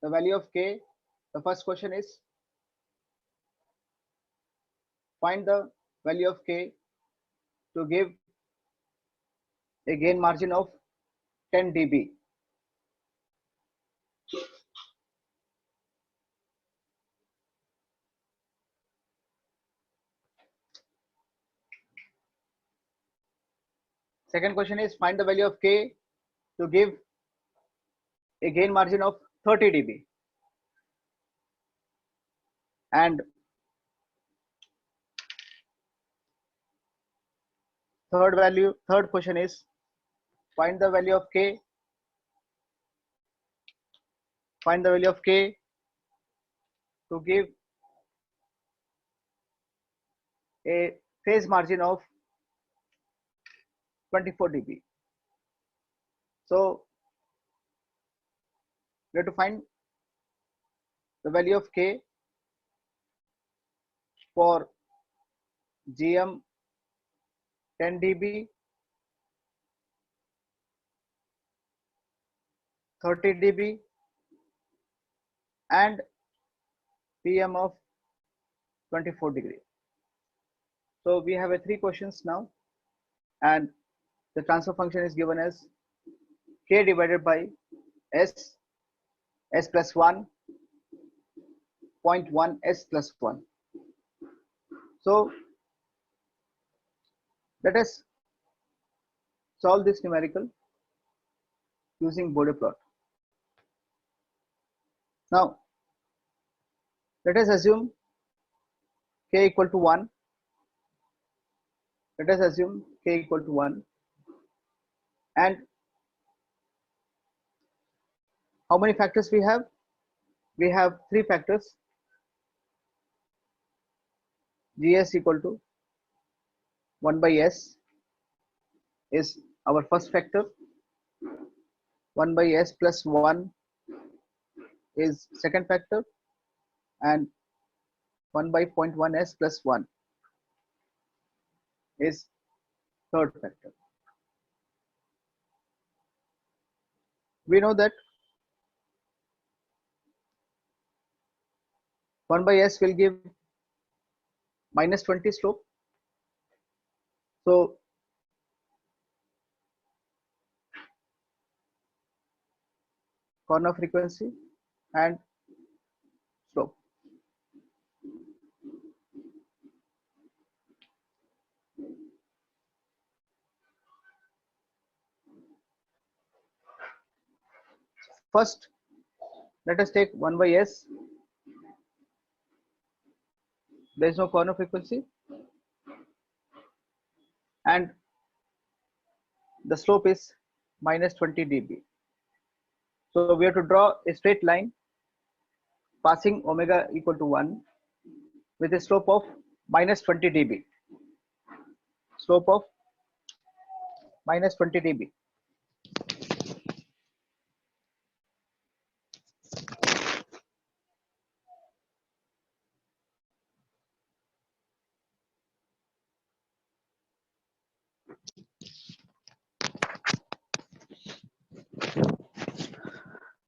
the value of k. The first question is find the value of k to give a gain margin of 10 dB. Second question is find the value of k to give a gain margin of 30 dB. And third question is find the value of k to give a phase margin of 24 dB. So we have to find the value of k for GM 10 dB, 30 dB, and PM of 24 degree. So we have 3 questions now, and the transfer function is given as k divided by s plus 1, 0.1 s plus 1. So let us solve this numerical using Bode plot. Now let us assume k equal to 1. Let us assume k equal to 1, and how many factors we have? We have 3 factors. Gs equal to 1 by s is our first factor. 1 by s plus 1 is second factor, and 1 by 0.1 s plus 1 is third factor. We know that 1 by s will give minus 20 slope. So corner frequency and slope. First, let us take 1 by s. There is no corner frequency, and the slope is minus 20 dB. So we have to draw a straight line passing omega equal to 1 with a slope of minus 20 dB. Slope of minus 20 dB.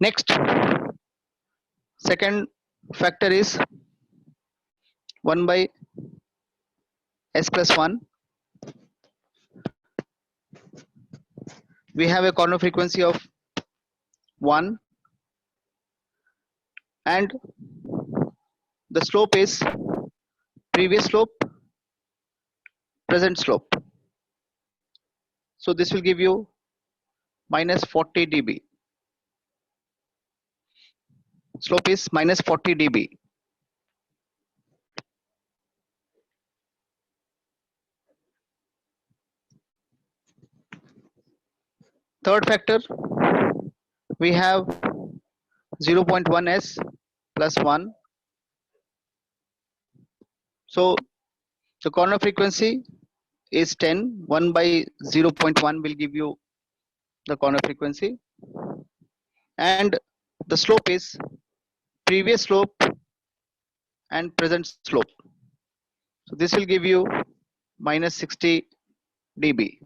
Next, second factor is 1 by s plus 1. We have a corner frequency of 1, and the slope is previous slope, present slope. So this will give you minus 40 dB. Slope is minus 40 dB. Third factor, we have 0.1 s plus 1. So the corner frequency is 10. 1 by 0.1 will give you the corner frequency, and the slope is previous slope and present slope. So this will give you minus 60 dB.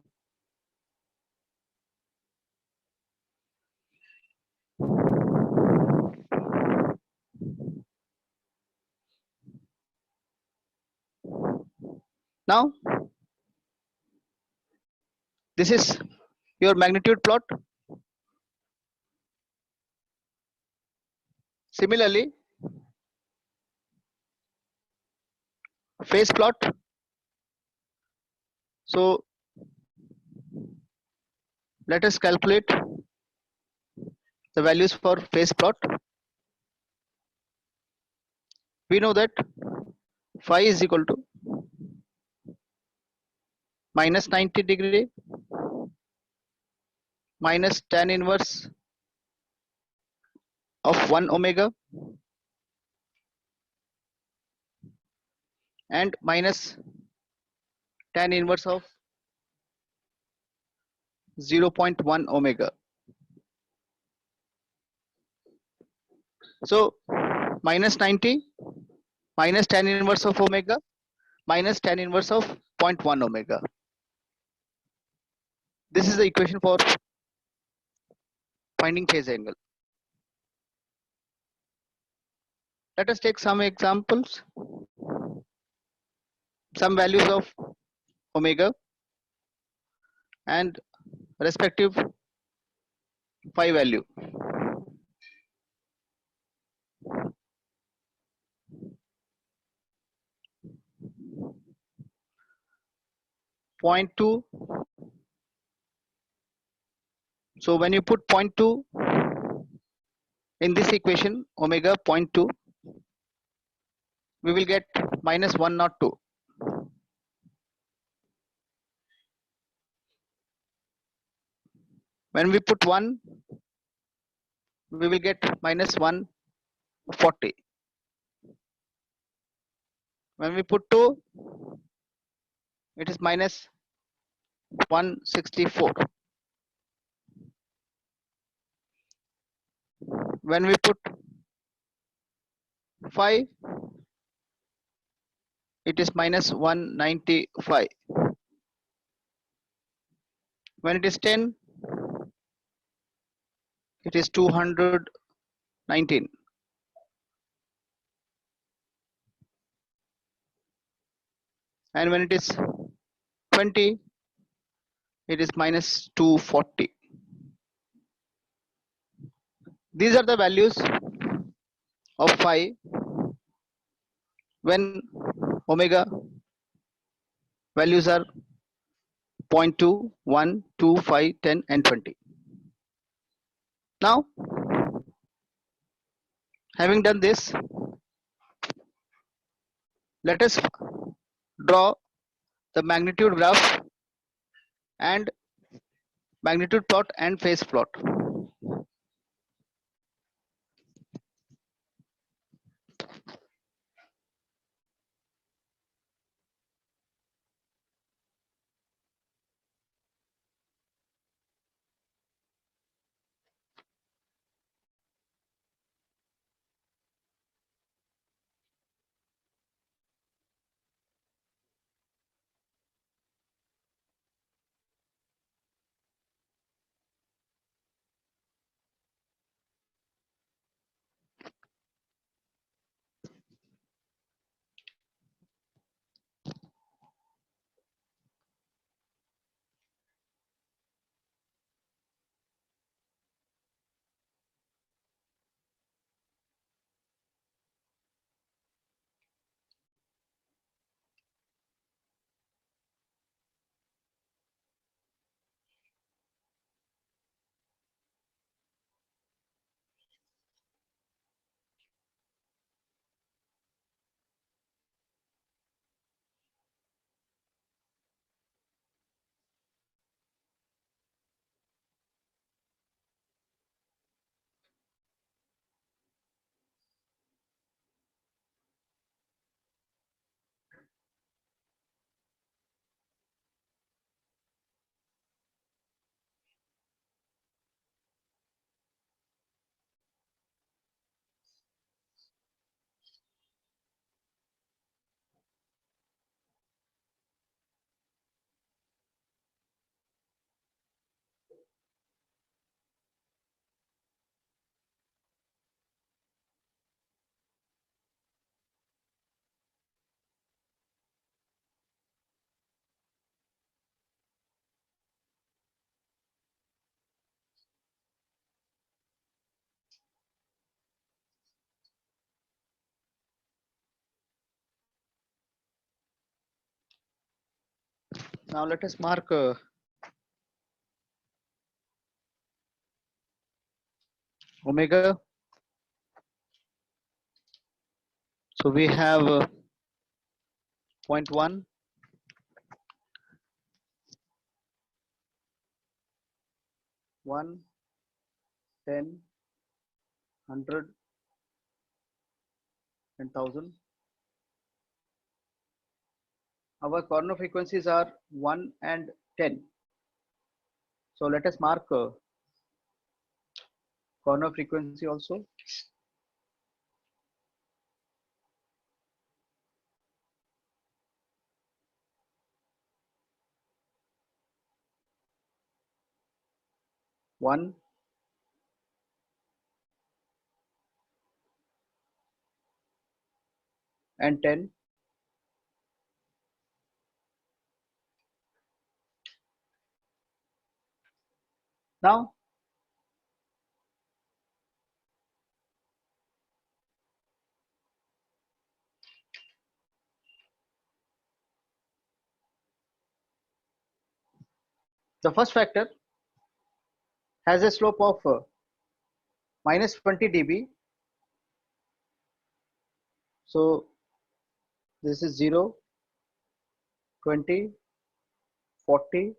Now this is your magnitude plot. Similarly, phase plot. So let us calculate the values for phase plot. We know that phi is equal to minus 90 degree minus tan inverse of 1 omega and minus tan inverse of 0.1 omega. So minus 90 minus tan inverse of omega minus tan inverse of 0.1 omega. This is the equation for finding phase angle. Let us take some examples, some values of omega and respective phi value. Point 2. So when you put 0.2 in this equation, omega 0.2, we will get minus 102. When we put 1, we will get minus 140. When we put 2, it is minus 164. When we put 5, it is minus 195. When it is 10, it is 219. And when it is 20, it is minus 240. These are the values of phi when omega values are 0.2, 1, 2, 5, 10, and 20. Now, having done this, let us draw the magnitude graph and magnitude plot and phase plot. Now let us mark omega. So we have 0.1, 1, 10, 100, and 1000. Our corner frequencies are 1 and 10. So let us mark corner frequency also. One, and 10. Now the first factor has a slope of minus 20 dB. So this is 0, 20, 40,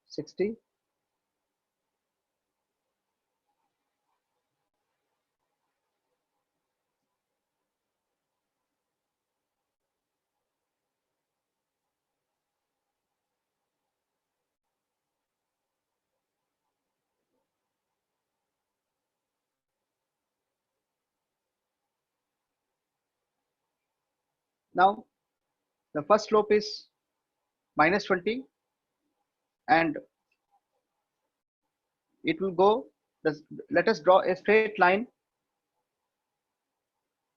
60. Now the first slope is minus 20, and it will go, let us draw a straight line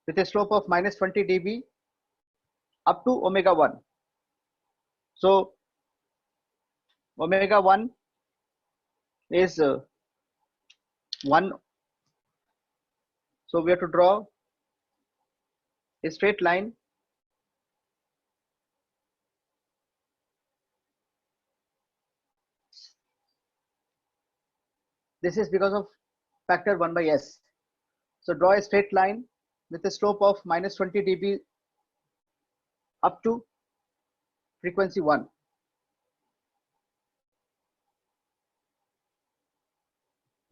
with a slope of minus 20 dB up to omega 1. So omega 1 is 1. So we have to draw a straight line this is because of factor 1 by s. So draw a straight line with a slope of minus 20 dB up to frequency 1.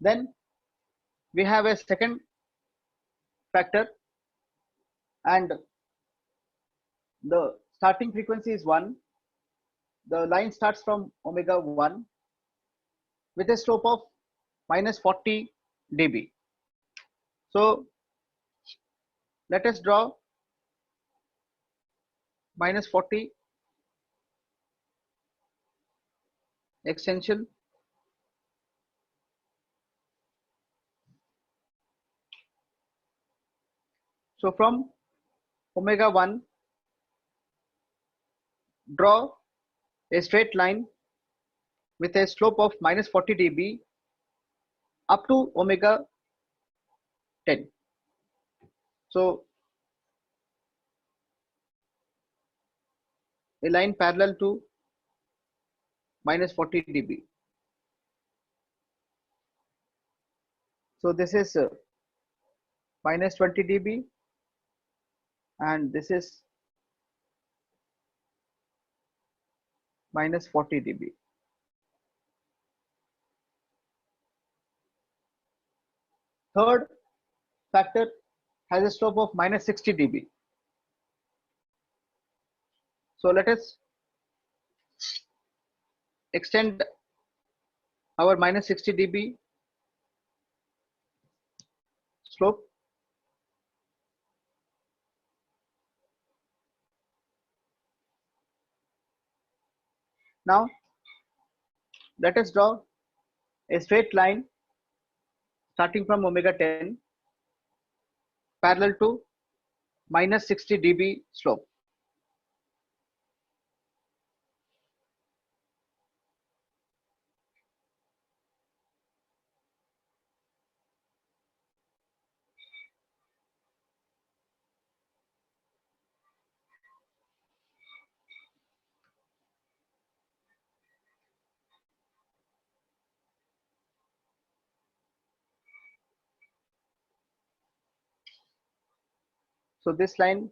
Then we have a second factor, and the starting frequency is 1. The line starts from omega 1 with a slope of minus 40 dB. So let us draw minus 40 extension. So from omega 1, draw a straight line with a slope of minus 40 dB up to omega 10. So a line parallel to minus 40 dB. So this is minus 20 dB, and this is minus 40 dB. Third factor has a slope of minus 60 dB. So let us extend our minus 60 dB slope. Now let us draw a straight line starting from omega 10 parallel to minus 60 dB slope. So this line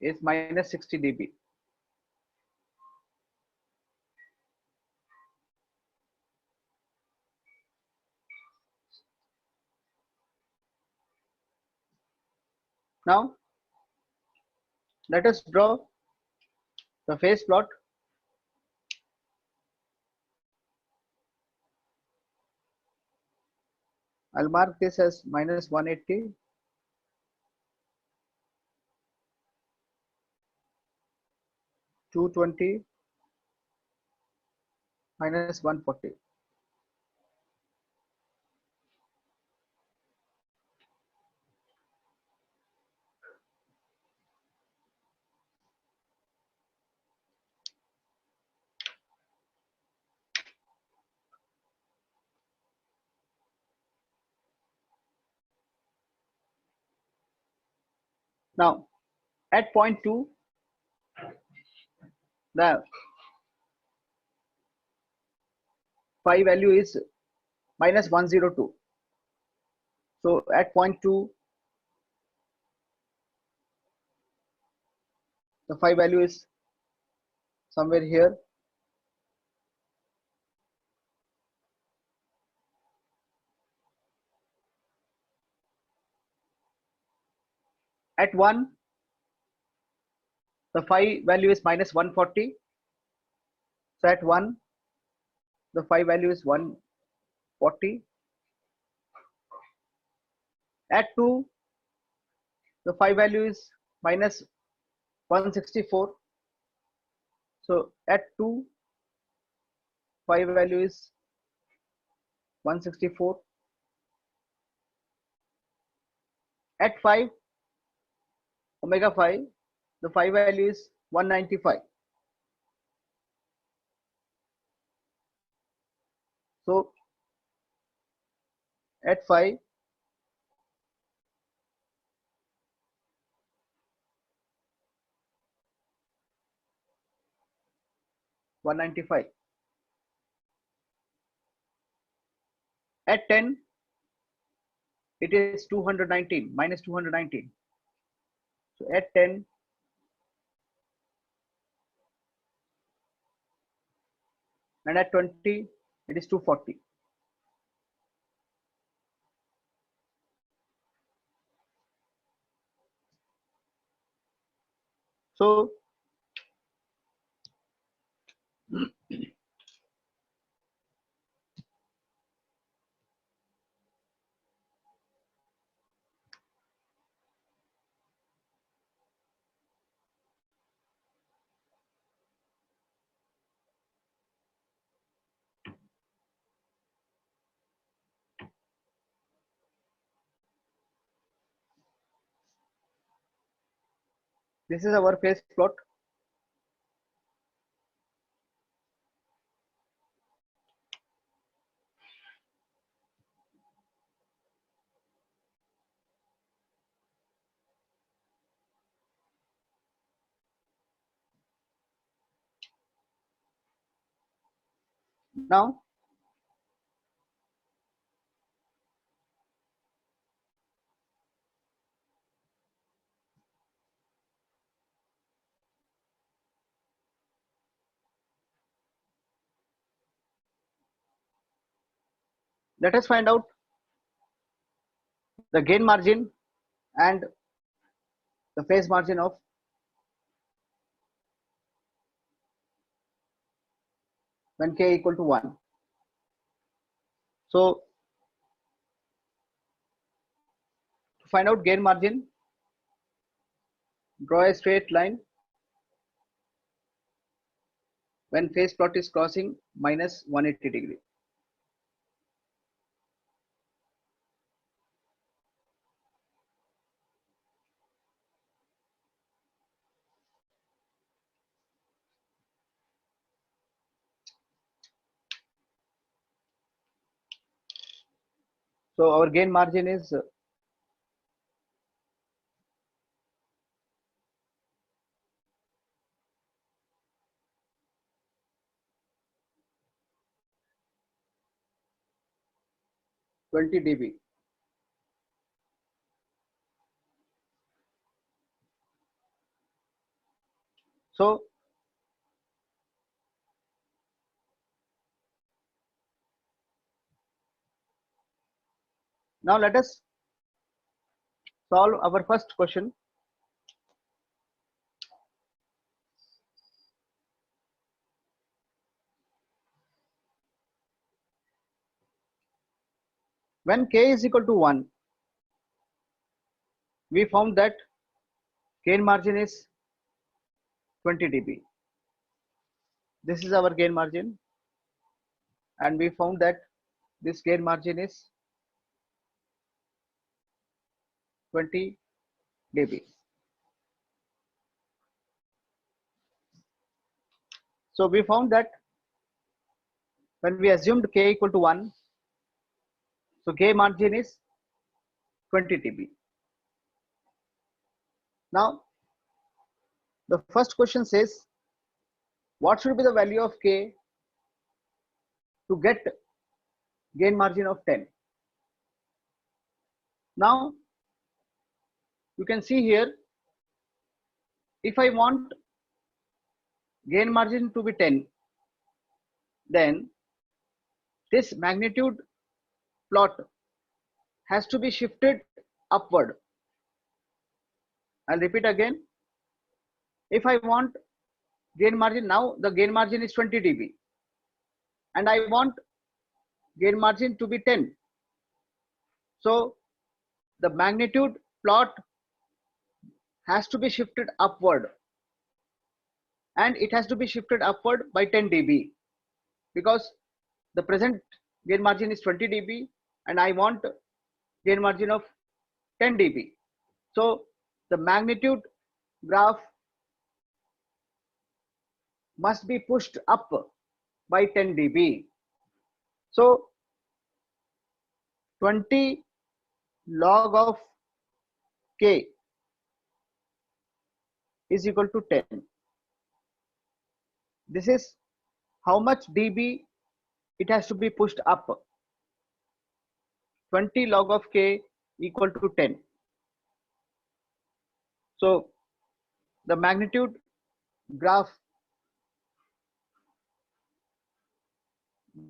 is minus 60 dB. Now let us draw the phase plot. I'll mark this as minus 180, 220, minus 140. Now at point 2, the phi value is minus 102. So at point 2, the phi value is somewhere here. At 1, the phi value is minus 140. So at 1, the phi value is 140. At 2, the phi value is minus 164. So at 2, phi value is 164. At 5, omega phi, the phi value is 195. So at 5, one 95. At 10, it is 219, minus 219. So at 10, and at 20, it is 240. So this is our phase plot. Now let us find out the gain margin and the phase margin of when k equal to 1. So to find out gain margin, draw a straight line when phase plot is crossing minus 180 degree. So our gain margin is 20 dB. So now let us solve our first question. When k is equal to 1, we found that gain margin is 20 dB. This is our gain margin, and we found that this gain margin is 20 dB. So we found that when we assumed k equal to 1, so gain margin is 20 dB. Now the first question says, what should be the value of k to get gain margin of 10? Now you can see here, if I want gain margin to be 10, then this magnitude plot has to be shifted upward. I'll repeat again. If I want gain margin, now the gain margin is 20 dB, and I want gain margin to be 10. So the magnitude plot has to be shifted upward, and it has to be shifted upward by 10 dB, because the present gain margin is 20 dB and I want gain margin of 10 dB. So the magnitude graph must be pushed up by 10 dB. So 20 log of k is equal to 10. This is how much dB it has to be pushed up. 20 log of k equal to 10. So the magnitude graph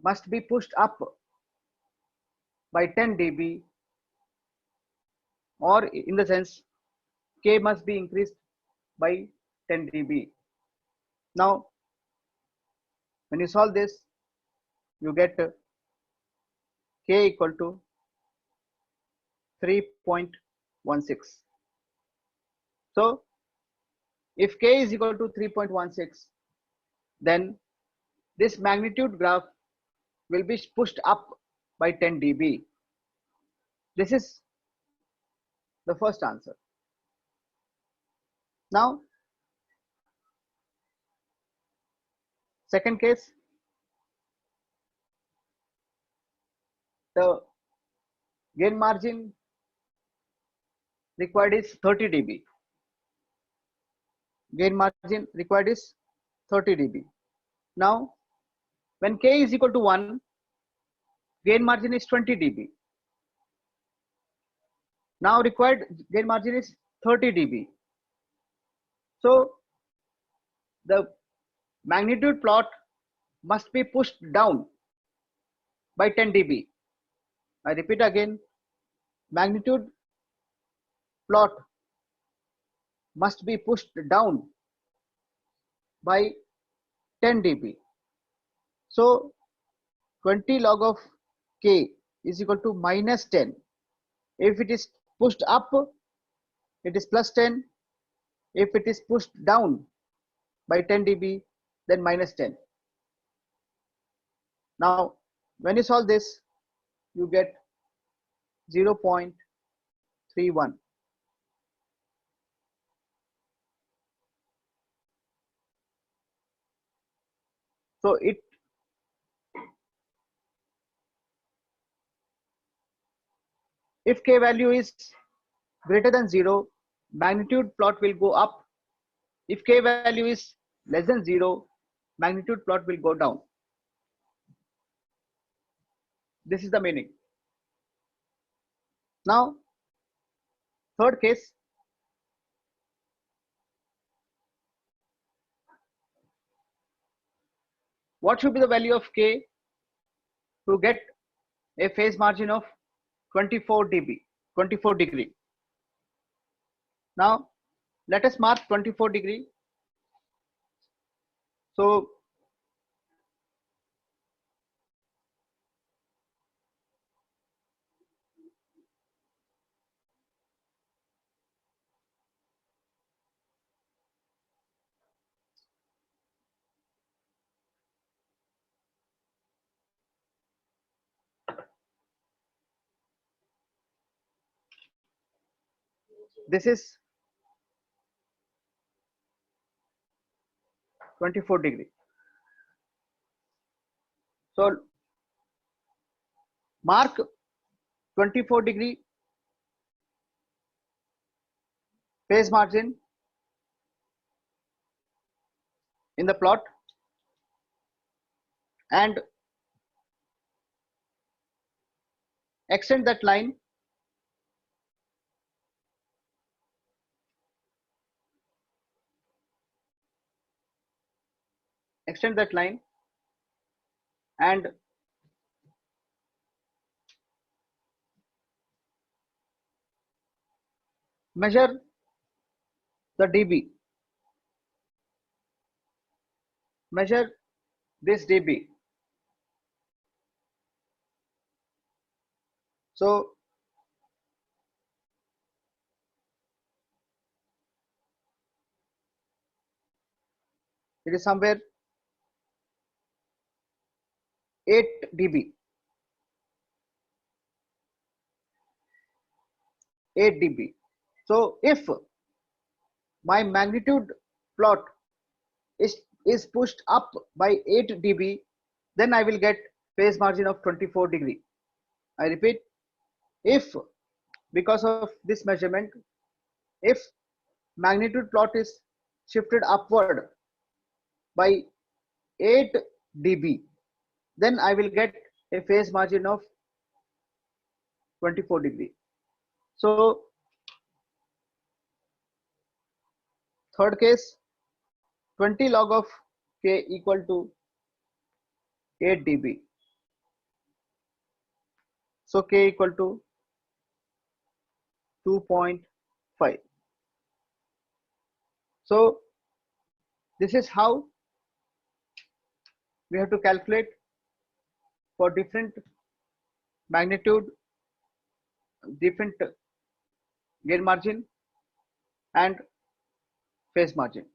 must be pushed up by 10 dB, or in the sense k must be increased by 10 dB. Now when you solve this, you get k equal to 3.16. So if k is equal to 3.16, then this magnitude graph will be pushed up by 10 dB. This is the first answer. Now second case, the gain margin required is 30 dB. Gain margin required is 30 dB. Now when k is equal to 1, gain margin is 20 dB. Now required gain margin is 30 dB. So the magnitude plot must be pushed down by 10 dB. I repeat again, magnitude plot must be pushed down by 10 dB. So 20 log of k is equal to minus 10. If it is pushed up, it is plus 10. If it is pushed down by 10 dB, then minus 10. Now when you solve this, you get 0.31. So if k value is greater than 0, magnitude plot will go up. If k value is less than 0, magnitude plot will go down. This is the meaning. Now third case, what should be the value of K to get a phase margin of 24 dB, 24 degree. Now let us mark 24 degree. So this is 24 degree. So mark 24 degree phase margin in the plot and extend that line and measure the dB, measure this dB. So it is somewhere 8 dB, 8 dB. So if my magnitude plot is pushed up by 8 dB, then I will get phase margin of 24 degree. I repeat, if because of this measurement, if magnitude plot is shifted upward by 8 dB, then I will get a phase margin of 24 degree. So third case, 20 log of K equal to 8 dB. So K equal to 2.5. So this is how we have to calculate for different magnitude, different gain margin and phase margin.